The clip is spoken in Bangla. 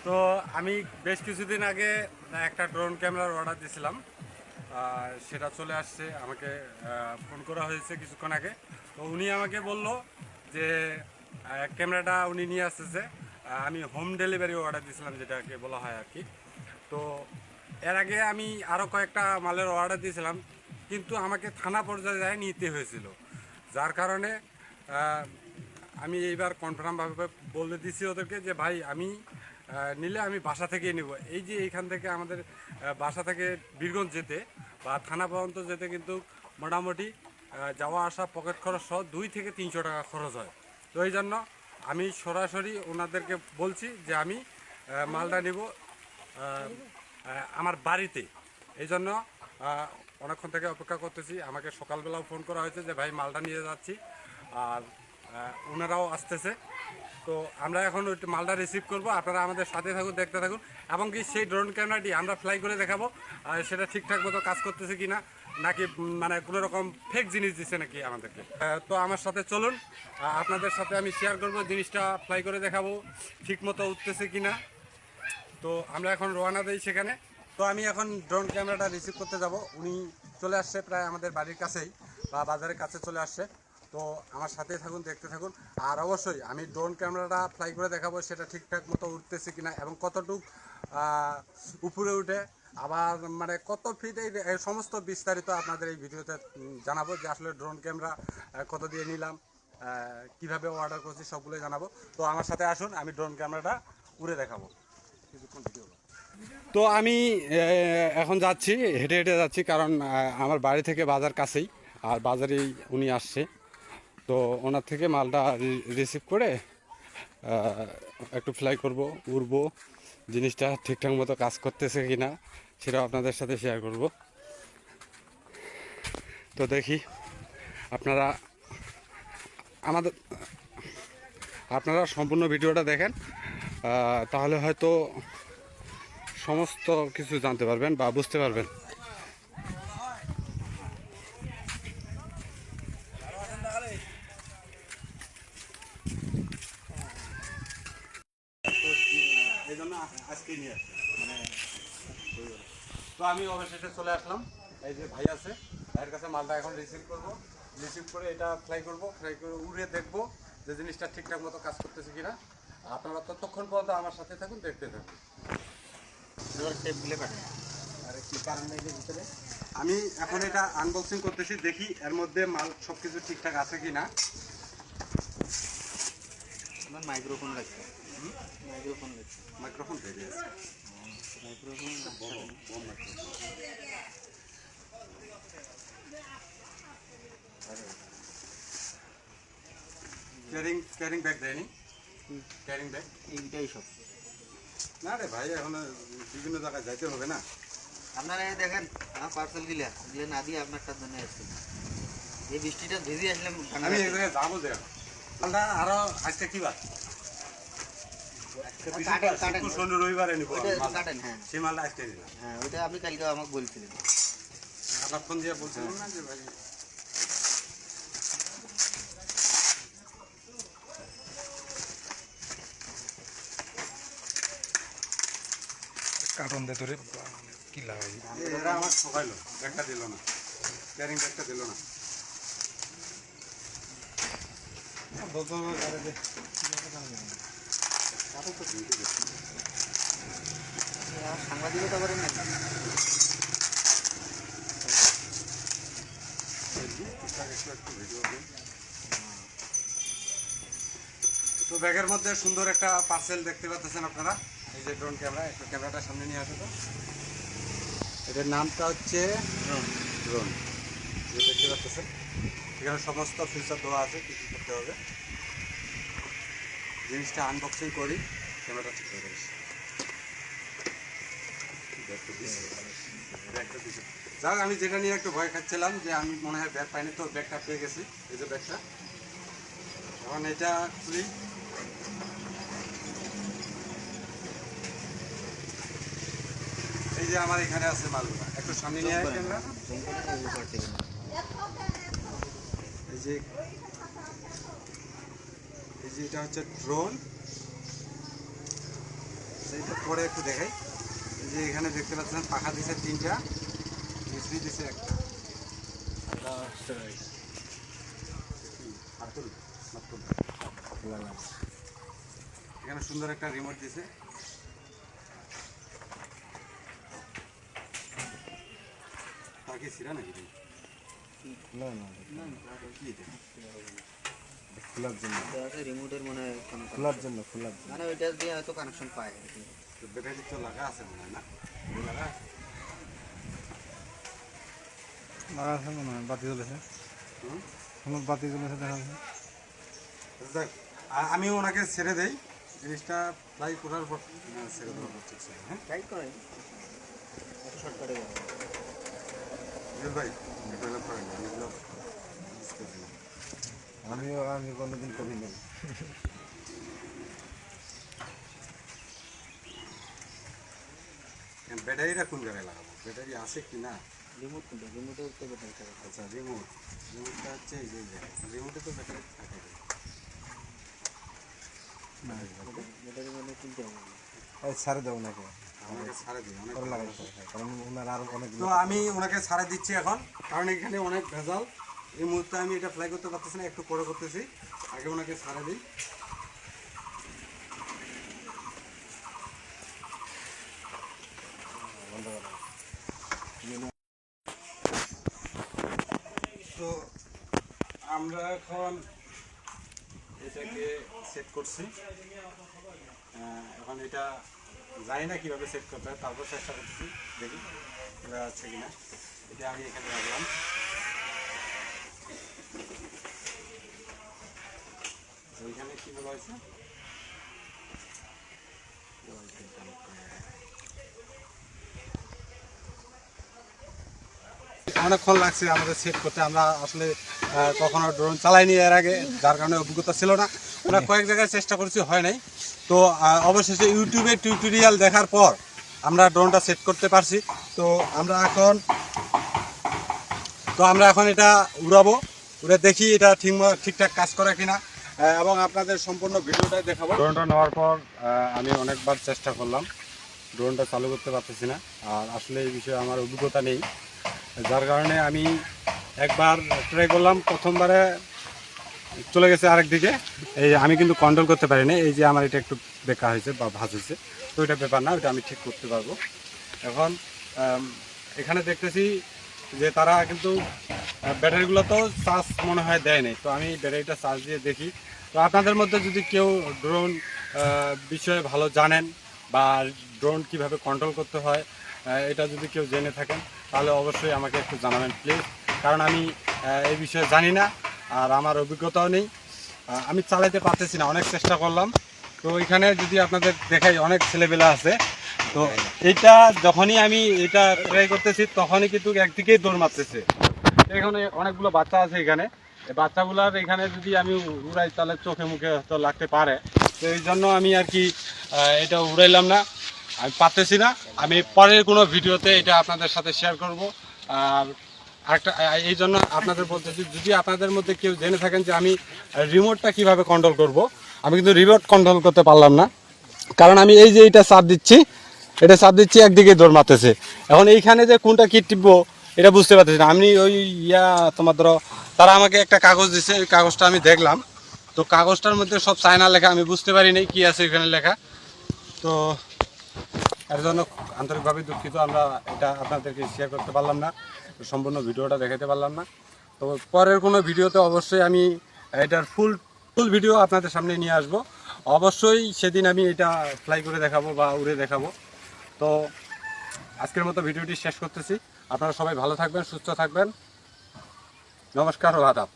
তো আমি বেশ কিছুদিন আগে একটা ড্রোন ক্যামেরার অর্ডার দিয়েছিলাম। সেটা চলে আসছে, আমাকে ফোন করা হয়েছে কিছুক্ষণ আগে। তো উনি আমাকে বলল যে ক্যামেরাটা উনি নিয়ে আসতেছে। আমি হোম ডেলিভারি অর্ডার দিয়েছিলাম, যেটাকে বলা হয় আর কি। তো এর আগে আমি আরও কয়েকটা মালের অর্ডার দিয়েছিলাম, কিন্তু আমাকে থানা পর্যায়ে নিতে হয়েছিল, যার কারণে আমি এইবার কনফার্মভাবে বলে দিছি ওদেরকে যে ভাই আমি নিলে আমি বাসা থেকেই নেব। এই যে এইখান থেকে আমাদের বাসা থেকে বীরগঞ্জ যেতে বা থানা পর্যন্ত যেতে কিন্তু মোটামুটি যাওয়া আসা পকেট খরচ সহ 200 থেকে 300 টাকা খরচ হয়। তো এই জন্য আমি সরাসরি ওনাদেরকে বলছি যে আমি মালটা নিব আমার বাড়িতে। এই জন্য অনেকক্ষণ থেকে অপেক্ষা করতেছি। আমাকে সকালবেলাও ফোন করা হয়েছে যে ভাই মালটা নিয়ে যাচ্ছি, আর ওনারাও আসতেছে। তো আমরা এখন ওই মালটা রিসিভ করব। আপনারা আমাদের সাথে থাকুন, দেখতে থাকুন, এবং কি সেই ড্রোন ক্যামেরাটি আমরা ফ্লাই করে দেখাবো সেটা ঠিকঠাক মতো কাজ করতেছে কি না, নাকি মানে কোনো রকম ফেক জিনিস দিচ্ছে নাকি আমাদেরকে। তো আমার সাথে চলুন, আপনাদের সাথে আমি শেয়ার করব জিনিসটা ফ্লাই করে দেখাবো ঠিক মতো উঠতেছে কি না। তো আমরা এখন রওনা দিই সেখানে। তো আমি এখন ড্রোন ক্যামেরাটা রিসিভ করতে যাব। উনি চলে আসছে প্রায় আমাদের বাড়ির কাছেই বা বাজারের কাছে চলে আসছে। তো আমার সাথে থাকুন, দেখতে থাকুন। আর অবশ্যই আমি ড্রোন ক্যামেরাটা ফ্লাই করে দেখাবো সেটা ঠিকঠাক মতো উঠতেছে কিনা এবং কতটুক উপরে উঠে, আবার মানে কত ফিট, এই সমস্ত বিস্তারিত আপনাদের এই ভিডিওতে জানাবো। যে আসলে ড্রোন ক্যামেরা কত দিয়ে নিলাম, কিভাবে অর্ডার করছি, সবগুলোই জানাবো। তো আমার সাথে আসুন, আমি ড্রোন ক্যামেরাটা উড়ে দেখাবো কিছুক্ষণ ভিডিও। তো আমি এখন যাচ্ছি, হেঁটে হেঁটে যাচ্ছি, কারণ আমার বাড়ি থেকে বাজার কাছেই, আর বাজারেই উনি আসছে। তো ওনার থেকে মালটা রিসিভ করে একটু ফ্লাই করব, উড়বো, জিনিসটা ঠিকঠাক মতো কাজ করতেছে কি না সেটাও আপনাদের সাথে শেয়ার করব। তো দেখি আপনারা আমাদের আপনারা সম্পূর্ণ ভিডিওটা দেখেন, তাহলে হয়তো সমস্ত কিছু জানতে পারবেন বা বুঝতে পারবেন। এই জন্য আজকে নিয়ে আসছি, মানে তো আমি অবশেষে চলে আসলাম। এই যে ভাই আছে, ভাইয়ের কাছে মালটা এখন রিসিভ করব। রিসিভ করে এটা ফ্লাই করব, ফ্লাই করে উড়ে দেখবো যে জিনিসটা ঠিকঠাক মতো কাজ করতেছে কিনা। আপনারা ততক্ষণ পর্যন্ত আমার সাথে থাকুন, দেখতে থাকুন। আমি এখন এটা আনবক্সিং করতেছি, দেখি এর মধ্যে মাল সব কিছু ঠিকঠাক আছে কিনা। মাইক্রোফোন লাগছে, মাইক্রোফোন লাগছে, মাইক্রোফোন বেরিয়ে আছে, মাইক্রোফোন ক্যারিং ব্যাগ দেয়নি, ক্যারিং ব্যাগ এইটাই সব। না রে ভাই, এখন বিভিন্ন জায়গায় যাইতে হবে না। আপনারা এই দেখেন আমার পার্সেল দিলে না দিয়ে আপনারটার জন্য আসছে। এই বৃষ্টিটা ভিজে আসলাম, আমি এই জায়গায় যাবো যে আমরা আরো আজকে কি বার, শনি রবিবারে নিবো কাটেন। হ্যাঁ সেই মালটা আজকে দিলাম। হ্যাঁ, ওইটা আপনি কালকে আমাকে বলছিলেন। আপনার ফোন দিয়ে বলছিলাম না যে ভাই কার্টন দিয়ে ধরে কি লাগাই এরা আমার ঠকাইলো, ব্যাগটা দিল না, ক্যারিং ব্যাগটা দিল না। সাংবাদিকতা করেন নাকি? তো ব্যাগের মধ্যে সুন্দর একটা পার্সেল দেখতে পাচ্ছেন আপনারা। এই যে ড্রোন ক্যামেরা, একটু ক্যামেরাটা সামনে নিয়ে আসো তো। এটার নামটা হচ্ছে ড্রোন, যে দেখতে পাচ্ছেন এখানে সমস্ত ফিচার দেওয়া আছে, কী কী করতে হবে। জিনিসটা আনবক্সিং করি, ক্যামেরাটা ঠিক করে দিচ্ছি। যাক, আমি যেটা নিয়ে একটু ভয় খাচ্ছিলাম যে আমি মনে হয় ব্যাগ পাইনি, তো ব্যাগটা পেয়ে গেছি। এই যে ব্যাগটা, এখন এটা খুলি। এই যে আমার এখানে আছে মালগুলা, একটু সামনে নিয়ে আসি আমরা। এই যে এটা হচ্ছে ড্রোন, সেইটা পরে একটু দেখাই। এই যে এখানে দেখতে পাচ্ছেন পাখা দিছে 3টা, ইউএসবি দিছে একটা। এটা হচ্ছে হাতুল হাতুল এখানে সুন্দর একটা রিমোট দিছে। আর কি ছিড়া নাকি রে? না কি এটা? খোলার জন্য রিমোটের মনে হয় খোলার জন্য মানে ওইটা দিয়ে হয়তো কানেকশন পায় আর কি। তো ব্যাটারি তো লাগা আছে মনে হয় না? লাগা আছে? লাগা আছে মনে হয়, বাতি জ্বলেছে, হুম? কোনো বাতি জ্বলেছে দেখা যাচ্ছে। দেখ, আমি ওনাকে ছেড়ে দেই জিনিসটা ফ্লাই করার পর ছেড়ে দেওয়ার পর ঠিক ছিল। হ্যাঁ টাইট করে এত শর্টকাটে যাবে। জুয়েল ভাই এগুলো করেন না, এগুলো use করি না। আমি কোনোদিন করি নাই। ব্যাটারিটা কোন জায়গায় লাগাবো? ব্যাটারি আছে কি না? রিমোট কোনটা? রিমোটের তো ব্যাটারি থাকে। আচ্ছা রিমোটটা হচ্ছে এই যে জায়গায়। রিমোটে তো ব্যাটারি থাকে না। ব্যাটারি মানে কিনতে হবে। ছাড়ে দেবো নাকি, আমাকে ছাড়ে দিই অনেক পরে লাগাইতে হবে, কারণ ওনার আরো অনেক। তো আমি ওনাকে ছাড়ে দিচ্ছি এখন, কারণ এখানে অনেক ভেজাল। এই মুহূর্তে আমি এটা ফ্লাই করতে পারতেছি না, একটু পরে করতেছি। আগে ওনাকে ছাড়ে দিই। তো আমরা এখন এটাকে সেট করছি। এখন এটা জানি না কীভাবে সেট করতে হয়, তারপর চেষ্টা করতেছি, দেখি এটা আছে কিনা। এটা আমি এখানে রাখলাম। ওইখানে কী বলা হয়েছে? অনেকক্ষণ লাগছে আমাদের সেট করতে। আমরা আসলে কখনো ড্রোন চালাইনি এর আগে, যার কারণে অভিজ্ঞতা ছিল না। আমরা কয়েক জায়গায় চেষ্টা করেছি, হয় নাই। তো অবশেষে ইউটিউবে টিউটোরিয়াল দেখার পর আমরা ড্রোনটা সেট করতে পারছি। তো আমরা এখন এটা উড়াবো, উড়ে দেখি এটা ঠিকঠাক কাজ করে কিনা, এবং আপনাদের সম্পূর্ণ ভিডিওটাই দেখাবো। ড্রোনটা নেওয়ার পর আমি অনেকবার চেষ্টা করলাম, ড্রোনটা চালু করতে পারতেছি না। আর আসলে এই বিষয়ে আমার অভিজ্ঞতা নেই, যার কারণে আমি একবার ট্রাই করলাম, প্রথমবারে চলে গেছে আরেক দিকে। এই আমি কিন্তু কন্ট্রোল করতে পারিনি। এই যে আমার এটা একটু বেঁকা হয়েছে বা ভাঁজ হয়েছে, তো এটা ব্যাপার না, ওটা আমি ঠিক করতে পারবো। এখন এখানে দেখতেছি যে তারা কিন্তু ব্যাটারিগুলো তো চার্জ মনে হয় দেয় নাই। তো আমি ব্যাটারিটা চার্জ দিয়ে দেখি। তো আপনাদের মধ্যে যদি কেউ ড্রোন বিষয়ে ভালো জানেন বা ড্রোন কিভাবে কন্ট্রোল করতে হয় এটা যদি কেউ জেনে থাকেন, তাহলে অবশ্যই আমাকে একটু জানাবেন প্লিজ, কারণ আমি এই বিষয়ে জানি না আর আমার অভিজ্ঞতাও নেই। আমি চালাতে পারতেছি না, অনেক চেষ্টা করলাম। তো এখানে যদি আপনাদের দেখাই, অনেক ছেলেবেলা আছে। তো এইটা যখনই আমি এটা ট্রাই করতেছি, তখনই কিন্তু একদিকেই দৌড় মারতেছে। এখানে অনেকগুলো বাচ্চা আছে এখানে, এই বাচ্চাগুলার এখানে যদি আমি উড়াই তাহলে চোখে মুখে হয়তো লাগতে পারে। তো এই জন্য আমি আর কি এটা উড়াইলাম না, আমি পারতেছি না। আমি পরের কোনো ভিডিওতে এটা আপনাদের সাথে শেয়ার করব। আর একটা এই জন্য আপনাদের বলতেছি, যদি আপনাদের মধ্যে কেউ জেনে থাকেন যে আমি রিমোটটা কিভাবে কন্ট্রোল করব, আমি কিন্তু রিমোট কন্ট্রোল করতে পারলাম না, কারণ আমি এই যে এটা চাপ দিচ্ছি, একদিকে দৌড় মারতেছে। এখন এইখানে যে কোনটা কি টিপবো এটা বুঝতে পারতেছি না। আমি ওই তোমার ধরো তারা আমাকে একটা কাগজ দিছে, ওই কাগজটা আমি দেখলাম। তো কাগজটার মধ্যে সব চায়না লেখা, আমি বুঝতে পারিনি কি আছে এখানে লেখা। তো এর জন্য আন্তরিকভাবে দুঃখিত, আমরা এটা আপনাদেরকে শেয়ার করতে পারলাম না, সম্পূর্ণ ভিডিওটা দেখাতে পারলাম না। তো পরের কোনো ভিডিওতে অবশ্যই আমি এটার ফুল ভিডিও আপনাদের সামনে নিয়ে আসব। অবশ্যই সেদিন আমি এটা ফ্লাই করে দেখাবো বা উড়ে দেখাবো। তো আজকের মতো ভিডিওটি শেষ করতেছি। আপনারা সবাই ভালো থাকবেন, সুস্থ থাকবেন। নমস্কার ও আদাব।